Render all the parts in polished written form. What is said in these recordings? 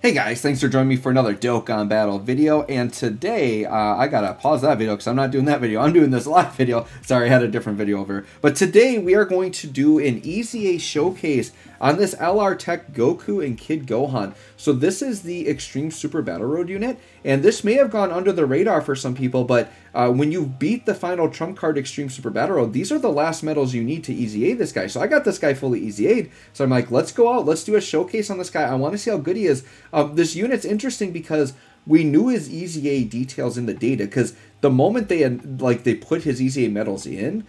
Hey guys, thanks for joining me for another Dokkan Battle video, and today, I gotta pause that video because I'm not doing that video, I'm doing this live video. Sorry, I had a different video over. But today, we are going to do an EZA showcase on this LR Tech Goku and Kid Gohan. So this is the Extreme Super Battle Road unit, and this may have gone under the radar for some people, but when you beat the final Trump card Extreme Super Battle Road, these are the last medals you need to EZA this guy. So I got this guy fully EZA'd, so I'm like, let's go out, let's do a showcase on this guy. I want to see how good he is. This unit's interesting because we knew his EZA details in the data, because the moment they had, they put his EZA medals in,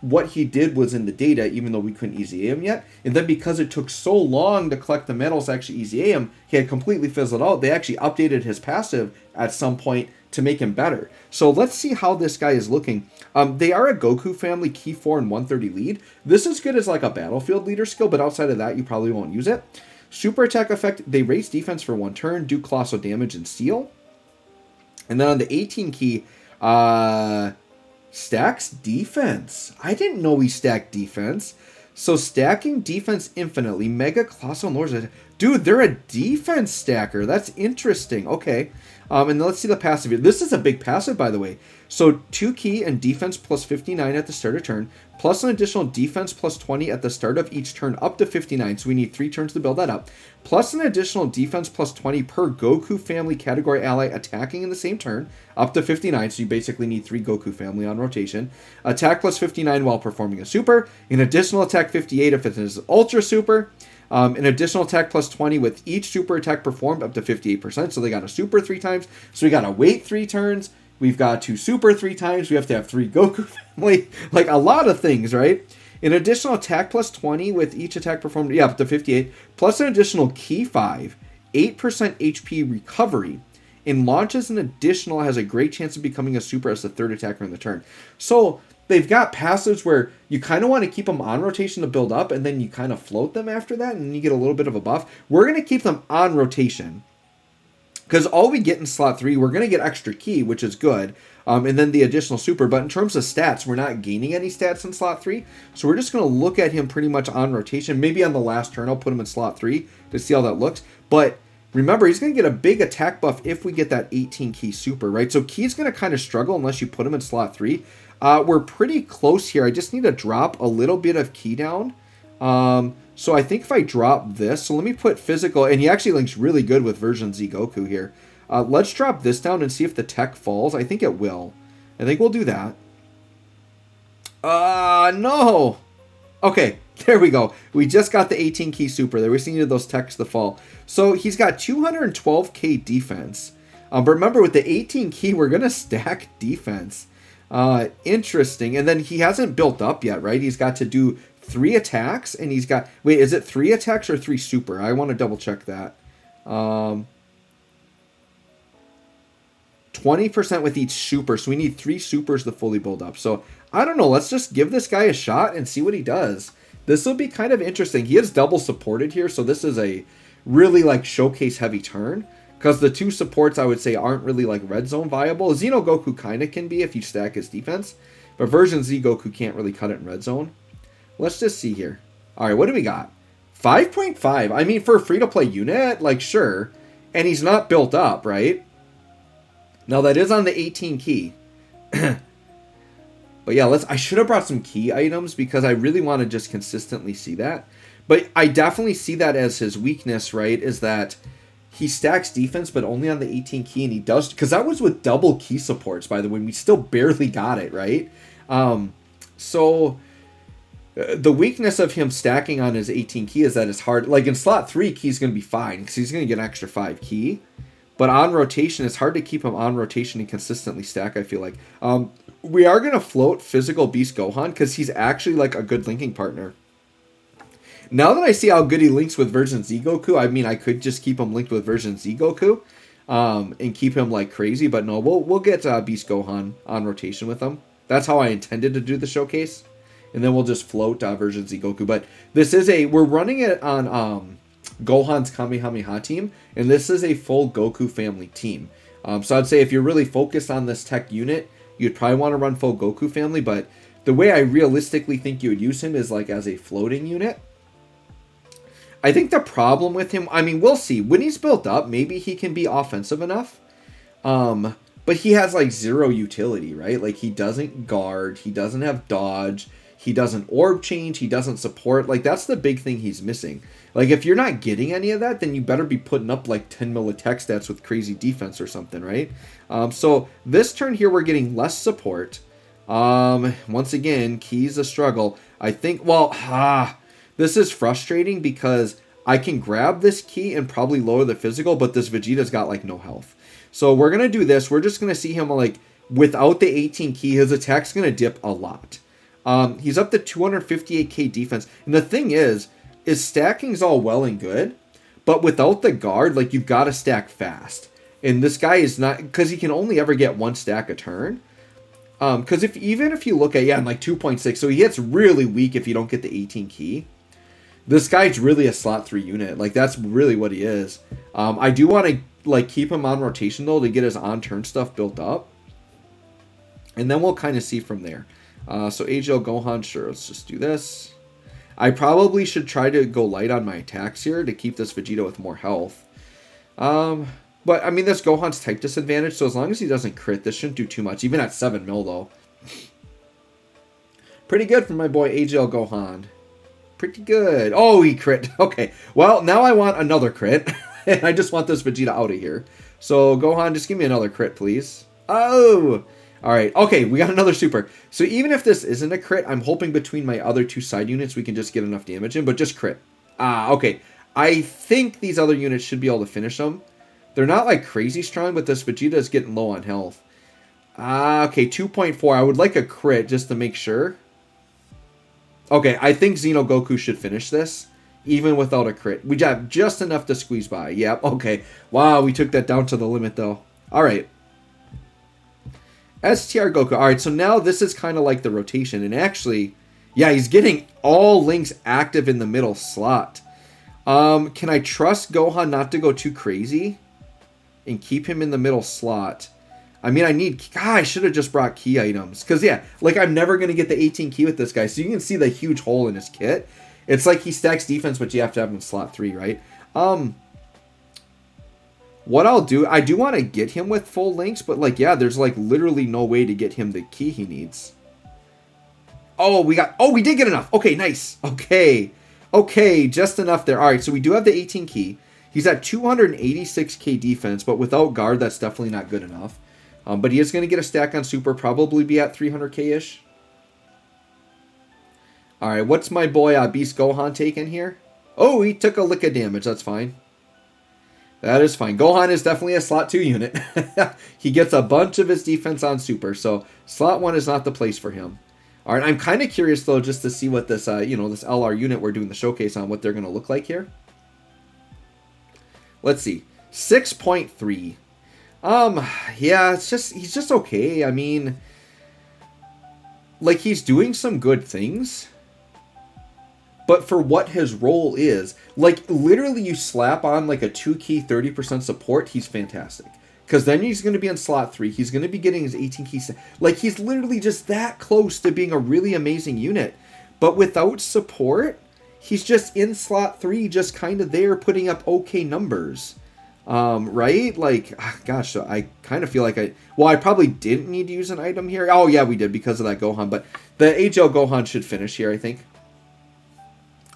what he did was in the data, even though we couldn't EZA him yet. And then because it took so long to collect the medals to actually EZA him, he had completely fizzled out. They actually updated his passive at some point to make him better. So let's see how this guy is looking. They are a Goku family Key 4 and 130 lead. This is good as a battlefield leader skill, but outside of that, you probably won't use it. Super attack effect, they raise defense for 1 turn, do colossal damage and steal. And then on the 18 key, stacks defense. I didn't know he stacked defense. So stacking defense infinitely, mega colossal lords. Dude, they're a defense stacker. That's interesting. Okay. And let's see the passive. This is a big passive, by the way. So 2 key and defense plus 59 at the start of turn, plus an additional defense plus 20 at the start of each turn up to 59. So we need 3 turns to build that up. Plus an additional defense plus 20 per Goku family category ally attacking in the same turn up to 59. So you basically need 3 Goku family on rotation. Attack plus 59 while performing a super. An additional attack 58 if it is ultra super. An additional attack plus 20 with each super attack performed up to 58%. So they got a super 3 times. So we got to wait 3 turns. We've got to super 3 times. We have to have 3 Goku family. A lot of things, right? An additional attack plus 20 with each attack performed, up to 58. Plus an additional key 5. 8% HP recovery. And launches an additional, has a great chance of becoming a super as the 3rd attacker in the turn. So they've got passives where you kind of want to keep them on rotation to build up, and then you kind of float them after that, and you get a little bit of a buff. We're going to keep them on rotation, because all we get in slot 3, we're going to get extra key, which is good, and then the additional super. But in terms of stats, we're not gaining any stats in slot 3, so we're just going to look at him pretty much on rotation. Maybe on the last turn, I'll put him in slot 3 to see how that looks. But remember, he's going to get a big attack buff if we get that 18 key super, right? So key's going to kind of struggle unless you put him in slot 3. We're pretty close here. I just need to drop a little bit of key down. So I think if I drop this, so let me put physical, and he actually links really good with version Z Goku here. Let's drop this down and see if the tech falls. I think it will. I think we'll do that. No. Okay, there we go. We just got the 18 key super there. We just needed those techs to fall. So he's got 212k defense. But remember, with the 18 key, we're going to stack defense. Interesting. And then he hasn't built up yet, right? He's got to do 3 attacks, and he's got, wait, is it 3 attacks or 3 super? I want to double check that. 20% with each super, so we need 3 supers to fully build up. So I don't know, let's just give this guy a shot and see what he does. This will be kind of interesting. He is double supported here, so this is a really showcase heavy turn, because the 2 supports I would say aren't really red zone viable. Xeno Goku kind of can be if you stack his defense, but version Z Goku can't really cut it in red zone. Let's just see here. All right, what do we got? 5.5. I mean, for a free-to-play unit, sure. And he's not built up, right? Now, that is on the 18 key. But yeah, I should have brought some key items because I really want to just consistently see that. But I definitely see that as his weakness, right? Is that he stacks defense, but only on the 18 key, and he does, because that was with double key supports, by the way. We still barely got it, right? So the weakness of him stacking on his 18 key is that it's hard. In slot 3, key's going to be fine because he's going to get an extra 5 key. But on rotation, it's hard to keep him on rotation and consistently stack, I feel like. We are going to float Physical Beast Gohan because he's actually a good linking partner. Now that I see how good he links with version Z Goku, I mean, I could just keep him linked with version Z Goku and keep him crazy. But no, we'll get Beast Gohan on rotation with him. That's how I intended to do the showcase. And then we'll just float version Z Goku. But this is we're running it on Gohan's Kamehameha team. And this is a full Goku family team. So I'd say if you're really focused on this tech unit, you'd probably want to run full Goku family. But the way I realistically think you would use him is as a floating unit. I think the problem with him, I mean, we'll see. When he's built up, maybe he can be offensive enough. But he has like zero utility, right? Like he doesn't guard, he doesn't have dodge, he doesn't orb change, he doesn't support. Like that's the big thing he's missing. Like if you're not getting any of that, then you better be putting up like 10 mil attack stats with crazy defense or something, right? So this turn here, we're getting less support. Once again, key's a struggle. I think, well, this is frustrating because I can grab this key and probably lower the physical, but this Vegeta's got like no health. So we're going to do this. We're just going to see him like without the 18 key, his attack's going to dip a lot. He's up to 258k defense. And the thing is stacking's all well and good, but without the guard, like you've got to stack fast. And this guy is not, because he can only ever get one stack a turn. Because even if you look at, in like 2.6, so he gets really weak if you don't get the 18 key. This guy's really a slot 3 unit. Like that's really what he is. I do want to like keep him on rotation though to get his on turn stuff built up, and then we'll kind of see from there. So AGL Gohan, sure, let's just do this. I probably should try to go light on my attacks here to keep this Vegeta with more health. But I mean, this Gohan's type disadvantage, so as long as he doesn't crit, this shouldn't do too much, even at 7 mil though. Pretty good for my boy AGL Gohan. Pretty good. Oh, he crit. Okay, well now I want another crit. And I just want this Vegeta out of here. So, Gohan, just give me another crit, please. Oh! Alright, okay, we got another super. So, even if this isn't a crit, I'm hoping between my other 2 side units we can just get enough damage in, but just crit. Okay. I think these other units should be able to finish them. They're not, like, crazy strong, but this Vegeta is getting low on health. Okay, 2.4. I would like a crit just to make sure. Okay, I think Xeno Goku should finish this. Even without a crit. We have just enough to squeeze by. Yep, okay. Wow, we took that down to the limit, though. Alright. STR Goku. Alright, so now this is kind of like the rotation. And actually, yeah, he's getting all links active in the middle slot. Can I trust Gohan not to go too crazy? And keep him in the middle slot? I mean, I should have just brought key items. Because, yeah, like, I'm never going to get the 18 key with this guy. So you can see the huge hole in his kit. It's like he stacks defense, but you have to have him in slot 3, right? What I'll do, I do want to get him with full links, but like, yeah, there's like literally no way to get him the key he needs. Oh, we did get enough. Okay, nice. Okay, just enough there. All right, so we do have the 18 key. He's at 286k defense, but without guard, that's definitely not good enough. But he is going to get a stack on super, probably be at 300k-ish. All right, what's my boy Beast Gohan taking here? Oh, he took a lick of damage. That's fine. That is fine. Gohan is definitely a slot 2 unit. He gets a bunch of his defense on super, so slot 1 is not the place for him. All right, I'm kind of curious, though, just to see what this, this LR unit we're doing the showcase on, what they're going to look like here. Let's see. 6.3. Yeah, he's just okay. I mean, like, he's doing some good things. But for what his role is, like, literally you slap on, like, a 2-key 30% support, he's fantastic. Because then he's going to be in slot 3. He's going to be getting his 18 keys. Like, he's literally just that close to being a really amazing unit. But without support, he's just in slot 3, just kind of there, putting up okay numbers. Right? Like, gosh, so I kind of feel like I probably didn't need to use an item here. Oh, yeah, we did because of that Gohan. But the HL Gohan should finish here, I think.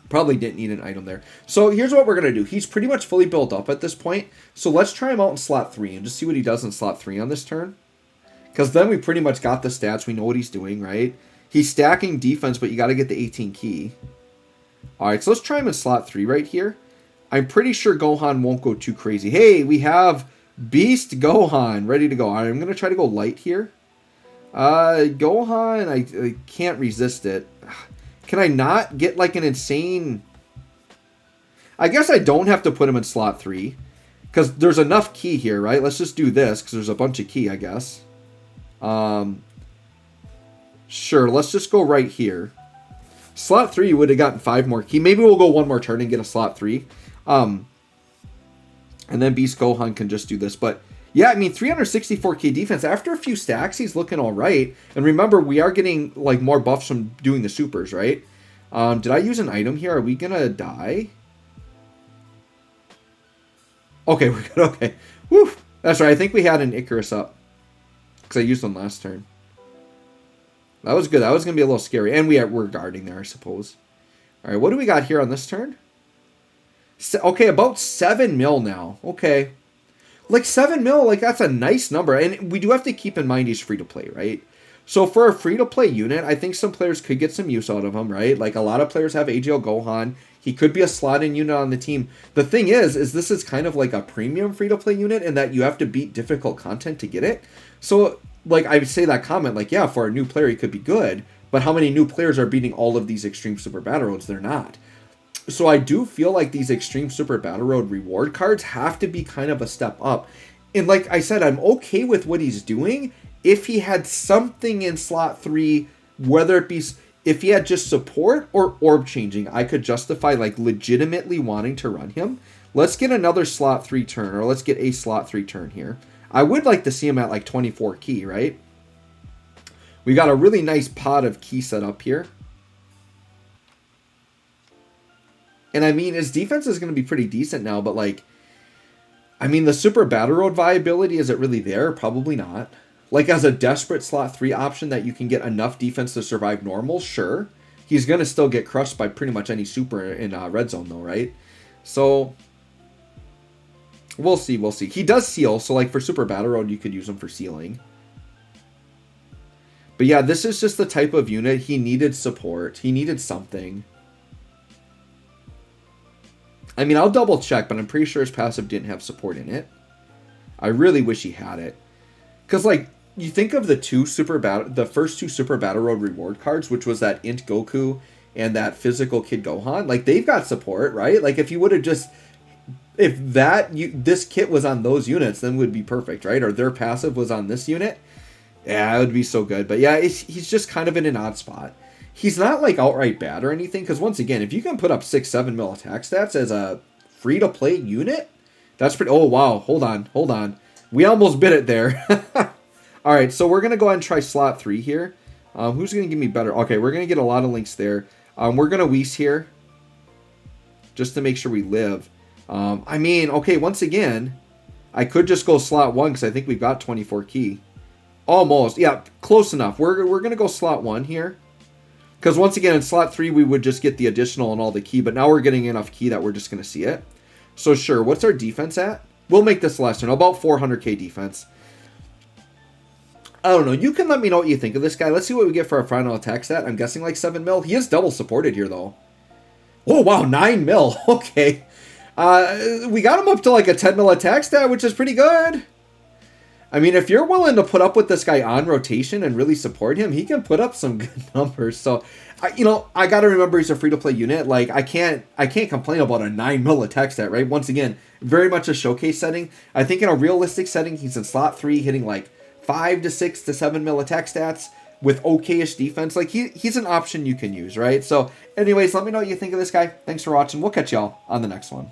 Probably didn't need an item there. So here's what we're going to do. He's pretty much fully built up at this point. So let's try him out in slot 3 and just see what he does in slot 3 on this turn. Because then we pretty much got the stats. We know what he's doing, right? He's stacking defense, but you got to get the 18 key. Alright, so let's try him in slot 3 right here. I'm pretty sure Gohan won't go too crazy. Hey, we have Beast Gohan ready to go. Alright, I'm going to try to go light here. Gohan, I can't resist it. Can I not get like an insane... I guess I don't have to put him in slot 3. Because there's enough key here, right? Let's just do this because there's a bunch of key, I guess. Sure, let's just go right here. Slot 3 would have gotten 5 more key. Maybe we'll go one more turn and get a slot 3. And then Beast Gohan can just do this. But yeah, I mean, 364k defense. After a few stacks, he's looking all right. And remember, we are getting like more buffs from doing the supers, right? Did I use an item here? Are we going to die? Okay, we're good. Okay. Woo! That's right. I think we had an Icarus up. Because I used them last turn. That was good. That was going to be a little scary. And we're guarding there, I suppose. Alright, what do we got here on this turn? Okay, about 7 mil now. Okay. Like 7 mil, like that's a nice number. And we do have to keep in mind he's free to play, right? So for a free to play unit, I think some players could get some use out of him, right? Like a lot of players have AGL Gohan. He could be a slot in unit on the team. The thing is this is kind of like a premium free to play unit in that you have to beat difficult content to get it. So like I would say that comment, like, yeah, for a new player he could be good, but how many new players are beating all of these Extreme Super Battle Roads? They're not. So I do feel like these Extreme Super Battle Road reward cards have to be kind of a step up. And like I said, I'm okay with what he's doing if he had something in slot 3, whether it be if he had just support or orb changing, I could justify like legitimately wanting to run him. Let's get another slot 3 turn, or let's get a slot 3 turn here. I would like to see him at like 24 key, right? We got a really nice pot of key set up here. And I mean, his defense is going to be pretty decent now, but like, I mean, the Super Battle Road viability, is it really there? Probably not. Like, as a desperate slot 3 option that you can get enough defense to survive normal, sure. He's going to still get crushed by pretty much any super in red zone, though, right? So, we'll see, we'll see. He does seal, so like for Super Battle Road, you could use him for sealing. But yeah, this is just the type of unit. He needed support. He needed something. I mean, I'll double check, but I'm pretty sure his passive didn't have support in it. I really wish he had it. Because, like, you think of the first two Super Battle Road reward cards, which was that Int Goku and that Physical Kid Gohan. Like, they've got support, right? Like, if you would have just... If this kit was on those units, then it would be perfect, right? Or their passive was on this unit. Yeah, it would be so good. But yeah, he's just kind of in an odd spot. He's not like outright bad or anything, because once again, if you can put up 6-7 mil attack stats as a free-to-play unit, that's pretty... Oh, wow. Hold on. We almost bit it there. All right, so we're going to go ahead and try slot 3 here. Who's going to give me better? Okay, we're going to get a lot of links there. We're going to Whis here, just to make sure we live. I mean, okay, once again, I could just go slot 1, because I think we've got 24 key. Almost. Yeah, close enough. We're going to go slot 1 here. Because once again, in slot 3, we would just get the additional and all the key. But now we're getting enough key that we're just going to see it. So sure, what's our defense at? We'll make this last turn. About 400k defense. I don't know. You can let me know what you think of this guy. Let's see what we get for our final attack stat. I'm guessing like 7 mil. He is double supported here, though. Oh, wow. 9 mil. Okay. We got him up to like a 10 mil attack stat, which is pretty good. I mean, if you're willing to put up with this guy on rotation and really support him, he can put up some good numbers. So, I got to remember he's a free-to-play unit. Like, I can't complain about a 9 mil attack stat, right? Once again, very much a showcase setting. I think in a realistic setting, he's in slot 3, hitting like 5 to 6 to 7 mil attack stats with okay-ish defense. Like, he's an option you can use, right? So, anyways, let me know what you think of this guy. Thanks for watching. We'll catch y'all on the next one.